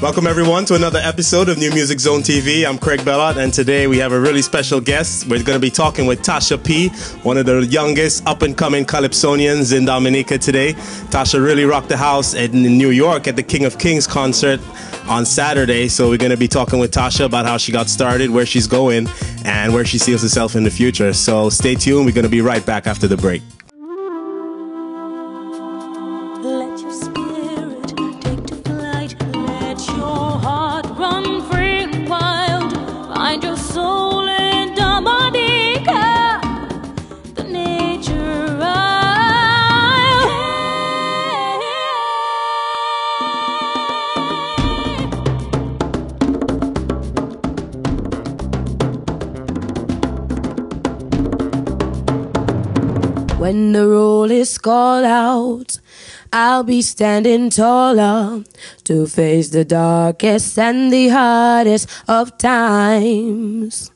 Welcome everyone to another episode of New Music Zone TV. I'm Craig Bellot, and today we have a really special guest. We're going to be talking with Tasha P, one of the youngest up-and-coming calypsonians in Dominica today. Tasha really rocked the house in New York at the King of Kings concert on Saturday. So we're going to be talking with Tasha about how she got started, where she's going, and where she sees herself in the future. So stay tuned. We're going to be right back after the break. When the roll is called out, I'll be standing taller to face the darkest and the hardest of times.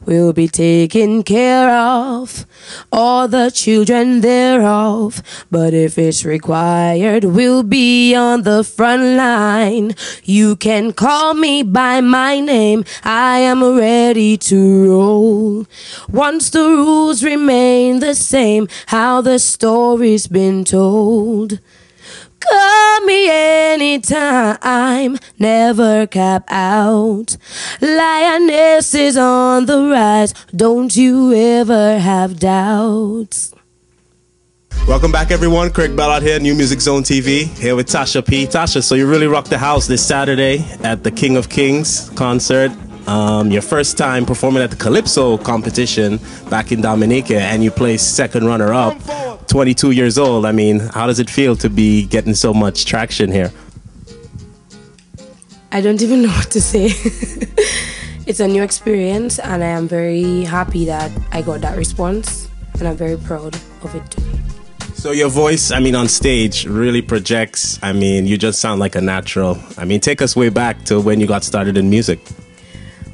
We'll be taking care of all the children thereof, but if it's required, we'll be on the front line. You can call me by my name, I am ready to roll. Once the rules remain the same, how the story's been told. Call me anytime, never cap out. Lioness is on the rise, don't you ever have doubts. Welcome back everyone, Craig Bellot here, New Music Zone TV, here with Tasha P. Tasha, so you really rocked the house this Saturday at the King of Kings concert. Your first time performing at the Calypso competition back in Dominica, and you placed second runner-up, 22 years old. I mean, how does it feel to be getting so much traction here? I don't even know what to say. It's a new experience, and I am very happy that I got that response, and I'm very proud of it too. So your voice, I mean, on stage really projects. I mean, you just sound like a natural. I mean, take us way back to when you got started in music.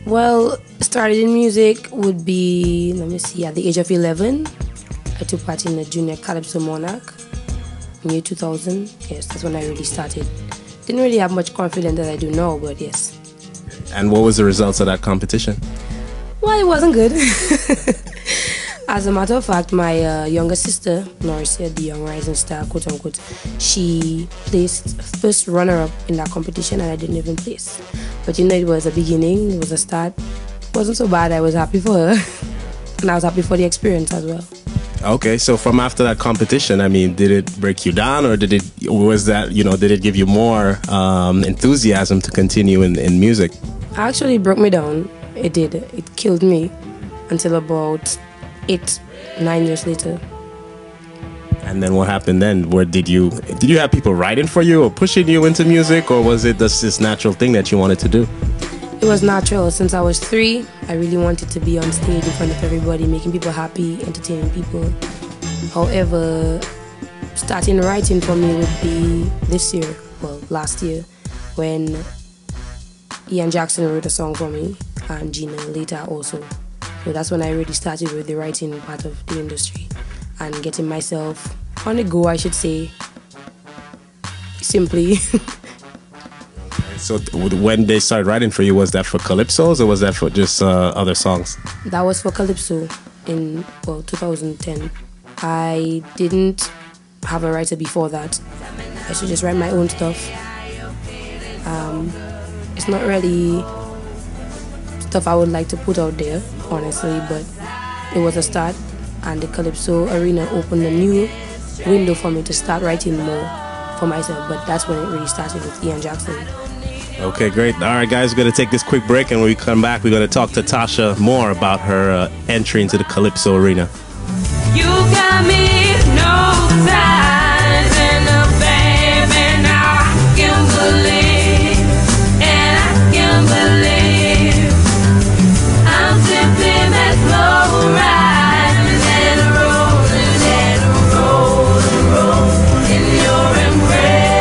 Well, started in music would be, let me see, at the age of 11. I took part in the Junior Calypso Monarch in year 2000. Yes, that's when I really started. Didn't really have much confidence that I do now, but yes. And what was the results of that competition? Well, it wasn't good. As a matter of fact, my younger sister, Norcia, the young rising star, quote unquote, she placed first runner-up in that competition, and I didn't even place. But you know, it was a beginning, it was a start. It wasn't so bad, I was happy for her. And I was happy for the experience as well. Okay, so from after that competition, I mean, did it break you down, or did it give you more enthusiasm to continue in music? Actually, it broke me down. It did. It killed me until about 8-9 years later. And then what happened then? Where did you have people writing for you or pushing you into music, or was it just this natural thing that you wanted to do? It was natural. Since I was 3, I really wanted to be on stage in front of everybody, making people happy, entertaining people. However, starting writing for me would be this year, well, last year, when Ian Jackson wrote a song for me, and Gina later also. So that's when I really started with the writing part of the industry and getting myself on the go, I should say, simply. So when they started writing for you, was that for Calypsos or was that for just other songs? That was for Calypso in 2010. I didn't have a writer before that. I should just write my own stuff. It's not really stuff I would like to put out there, honestly, but it was a start, and the Calypso arena opened a new window for me to start writing more for myself. But that's when it really started with Ian Jackson. Okay, great. All right, guys, we're going to take this quick break, and when we come back, we're going to talk to Tasha more about her entry into the Calypso arena. You got me hypnotized, and baby, now I can believe, and I can believe I'm simply mesmerized. Let it roll, let it roll, roll in your embrace.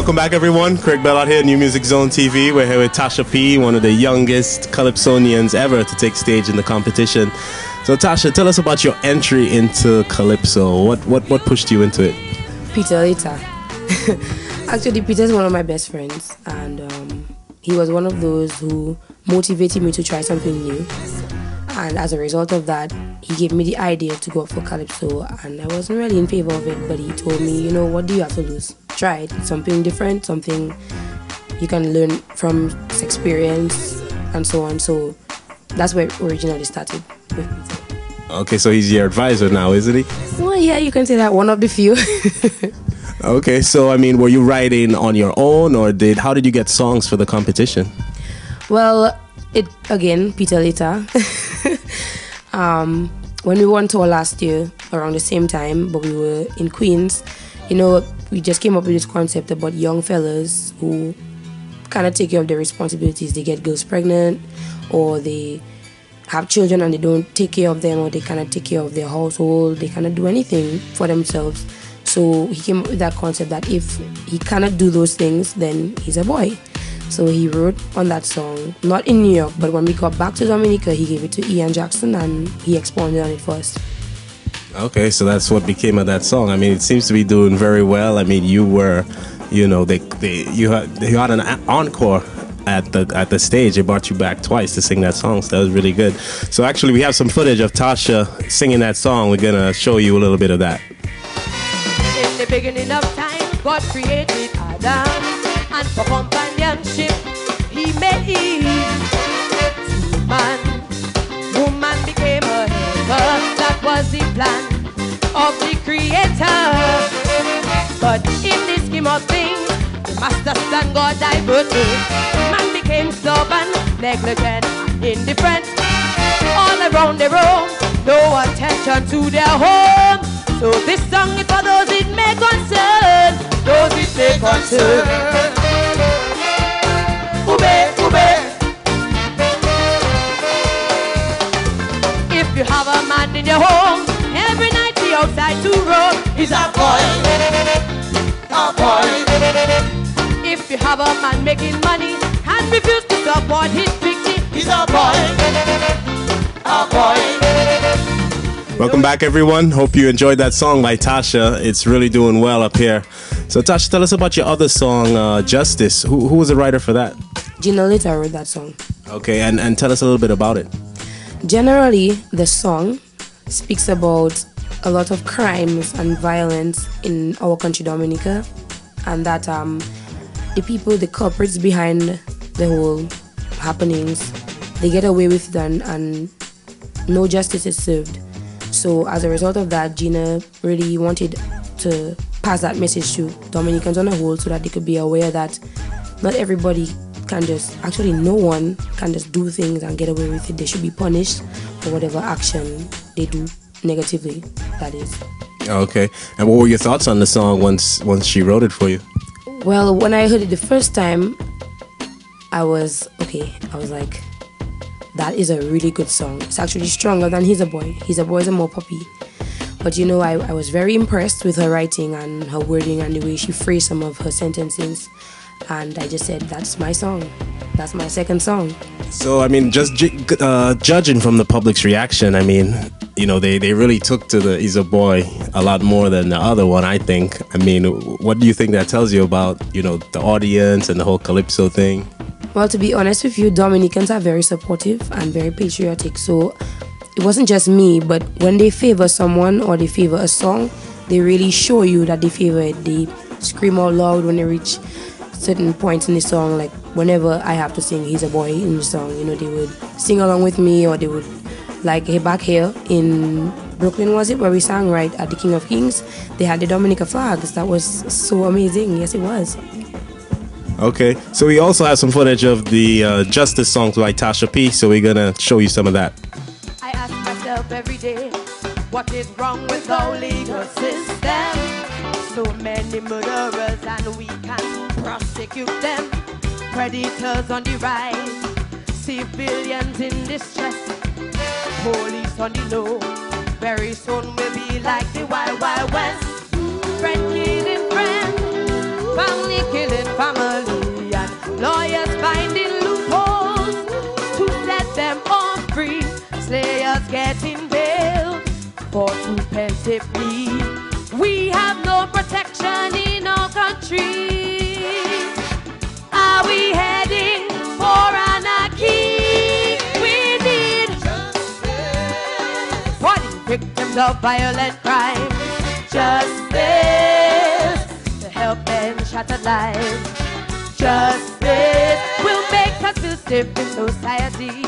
Welcome back, everyone. Craig Bellot here, New Music Zone TV. We're here with Tasha P, one of the youngest Calypsonians ever to take stage in the competition. So, Tasha, tell us about your entry into Calypso. What pushed you into it? Peter later. Actually, Peter is one of my best friends, and he was one of those who motivated me to try something new. And as a result of that, he gave me the idea to go up for Calypso, and I wasn't really in favor of it, but he told me, you know, what do you have to lose? Try it. Something different, something you can learn from experience, and so on. So that's where it originally started with Peter. Okay, so he's your advisor now, isn't he? Well, yeah, you can say that, one of the few. Okay, so I mean, were you writing on your own, or how did you get songs for the competition? Well, it again, Peter later. When we won tour last year, around the same time, but we were in Queens, you know, we just came up with this concept about young fellas who kind of take care of their responsibilities. They get girls pregnant, or they have children and they don't take care of them, or they kind of take care of their household. They kind of do anything for themselves. So he came up with that concept that if he cannot do those things, then he's a boy. So he wrote on that song, not in New York, but when we got back to Dominica, he gave it to Ian Jackson and he expounded on it for us. Okay, so that's what became of that song. I mean, it seems to be doing very well. I mean, you were, you know, you had an encore at the stage. They brought you back twice to sing that song, so that was really good. So actually, we have some footage of Tasha singing that song. We're gonna show you a little bit of that. In the beginning of time, God created Adam, and for companionship, He made Eve. Man, woman became a helper. That was the plan of the Creator. But in the scheme of things, the master son God diverted. Man became stubborn, negligent, indifferent. All around the room, no attention to their home. So this song is for those it may concern, those it may concern. Ube, ube. If you have a man in your home, every night he outside to roam, he's a boy, a boy. If you have a man making money and refuse to support his picture, he's a boy, a boy. Welcome back, everyone. Hope you enjoyed that song by Tasha. It's really doing well up here. So, Tasha, tell us about your other song, Justice. Who was the writer for that? Gina later wrote that song. Okay, and tell us a little bit about it. Generally, the song speaks about a lot of crimes and violence in our country, Dominica, and that the people, the culprits behind the whole happenings, they get away with it and no justice is served. So as a result of that, Gina really wanted to pass that message to Dominicans on a whole, so that they could be aware that not everybody can just, actually no one can just do things and get away with it. They should be punished for whatever action they do negatively, that is. Okay, and what were your thoughts on the song once she wrote it for you? Well, when I heard it the first time, I was like, that is a really good song. It's actually stronger than He's a Boy. He's a Boy is a more poppy. But you know, I was very impressed with her writing and her wording and the way she phrased some of her sentences. And I just said, that's my song. That's my second song. So, I mean, just judging from the public's reaction, I mean, you know, they really took to the He's a Boy a lot more than the other one, I think. I mean, what do you think that tells you about, you know, the audience and the whole Calypso thing? Well, to be honest with you, Dominicans are very supportive and very patriotic. So it wasn't just me, but when they favor someone or they favor a song, they really show you that they favor it. They scream out loud when they reach certain points in the song. Like whenever I have to sing He's a Boy in the song, you know, they would sing along with me, or they would, like, hey, back here in Brooklyn, was it, where we sang right at the King of Kings, they had the Dominica flags. That was so amazing. Yes, it was. Okay, so we also have some footage of the Justice songs by Tasha P, so we're gonna show you some of that. I ask myself every day, what is wrong with our legal system? So many murderers and we can't prosecute them. Predators on the rise, civilians in distress, police on the low. Very soon we'll be like the Wild Wild West. Friend killing friend, family killing defensively. We have no protection in our country. Are we heading for anarchy? We need justice for the victims of violent crime. Justice to help end shattered lives. Justice will make us feel safe in society.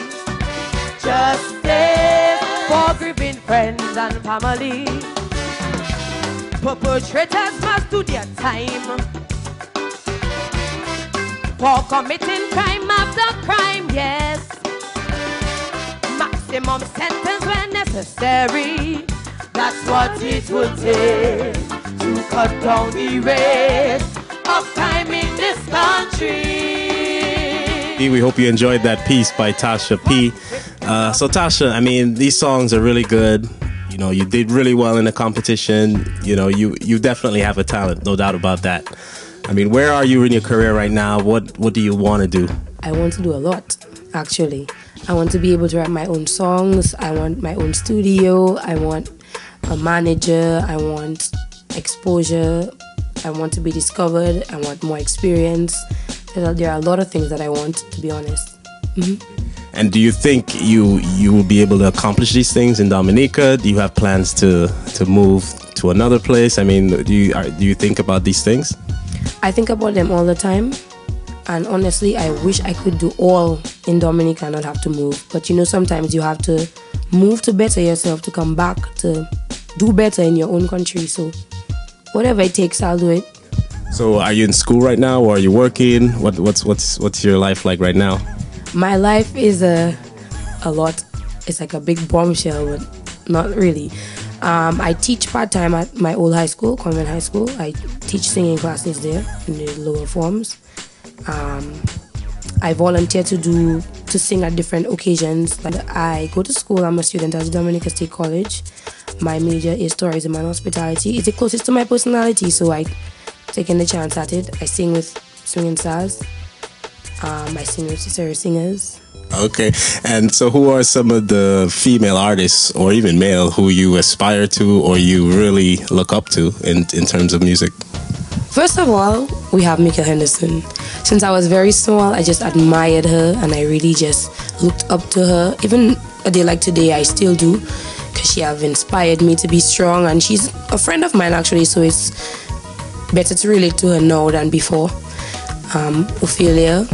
Justice for grieving friends and family. Perpetrators must do their time for committing crime after crime, yes. Maximum sentence when necessary. That's what it will take to cut down the rate of crime in this country. We hope you enjoyed that piece by Tasha P. So Tasha, I mean, these songs are really good. You know, you did really well in the competition. You know, you definitely have a talent, no doubt about that. I mean, where are you in your career right now? What do you want to do? I want to do a lot, actually. I want to be able to write my own songs. I want my own studio. I want a manager. I want exposure. I want to be discovered. I want more experience. There are a lot of things that I want, to be honest. Mm-hmm. And do you think you will be able to accomplish these things in Dominica? Do you have plans to move to another place? I mean, do you think about these things? I think about them all the time. And honestly, I wish I could do all in Dominica and not have to move. But you know, sometimes you have to move to better yourself, to come back, to do better in your own country. So whatever it takes, I'll do it. So are you in school right now, or are you working? What's your life like right now? My life is a lot. It's like a big bombshell, but not really. I teach part-time at my old high school, Convent High School. I teach singing classes there in the lower forms. I volunteer to sing at different occasions. I go to school. I'm a student at Dominica State College. My major is tourism and hospitality. It's the closest to my personality, so I taken the chance at it. I sing with swinging stars. I sing with Sarah singers. Okay, and so who are some of the female artists, or even male, who you aspire to or you really look up to in terms of music? First of all, we have Mika Henderson. Since I was very small, I just admired her and I really just looked up to her. Even a day like today, I still do, because she have inspired me to be strong, and she's a friend of mine actually, so it's better to relate to her now than before. Ophelia,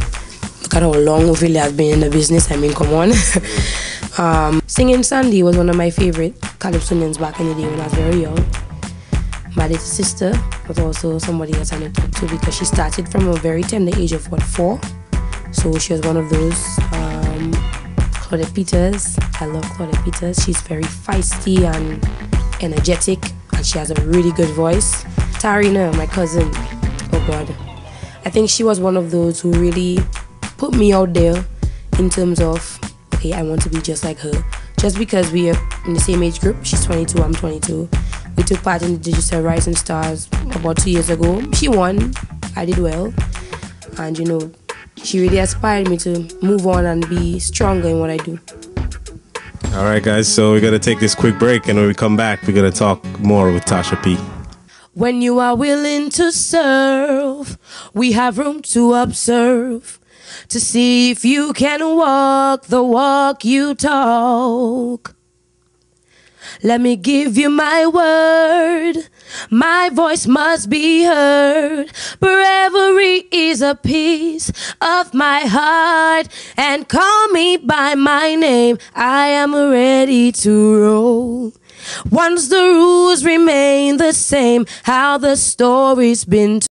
look at how long Ophelia has been in the business. I mean, come on. Singing Sandy was one of my favorite calypsonians back in the day when I was very young. My little sister was also somebody that I looked up to, because she started from a very tender age of 4. So she was one of those. Claudette Peters, I love Claudette Peters. She's very feisty and energetic, and she has a really good voice. Tarina, my cousin, oh God. I think she was one of those who really put me out there in terms of, okay, I want to be just like her. Just because we are in the same age group, she's 22, I'm 22. We took part in the Digital Rising Stars about 2 years ago. She won, I did well. And you know, she really inspired me to move on and be stronger in what I do. All right, guys, so we're going to take this quick break, and when we come back, we're going to talk more with Tasha P. When you are willing to serve, we have room to observe, to see if you can walk the walk you talk. Let me give you my word, my voice must be heard. Bravery is a piece of my heart, and call me by my name, I am ready to roll. Once the rules remain the same, how the story's been told.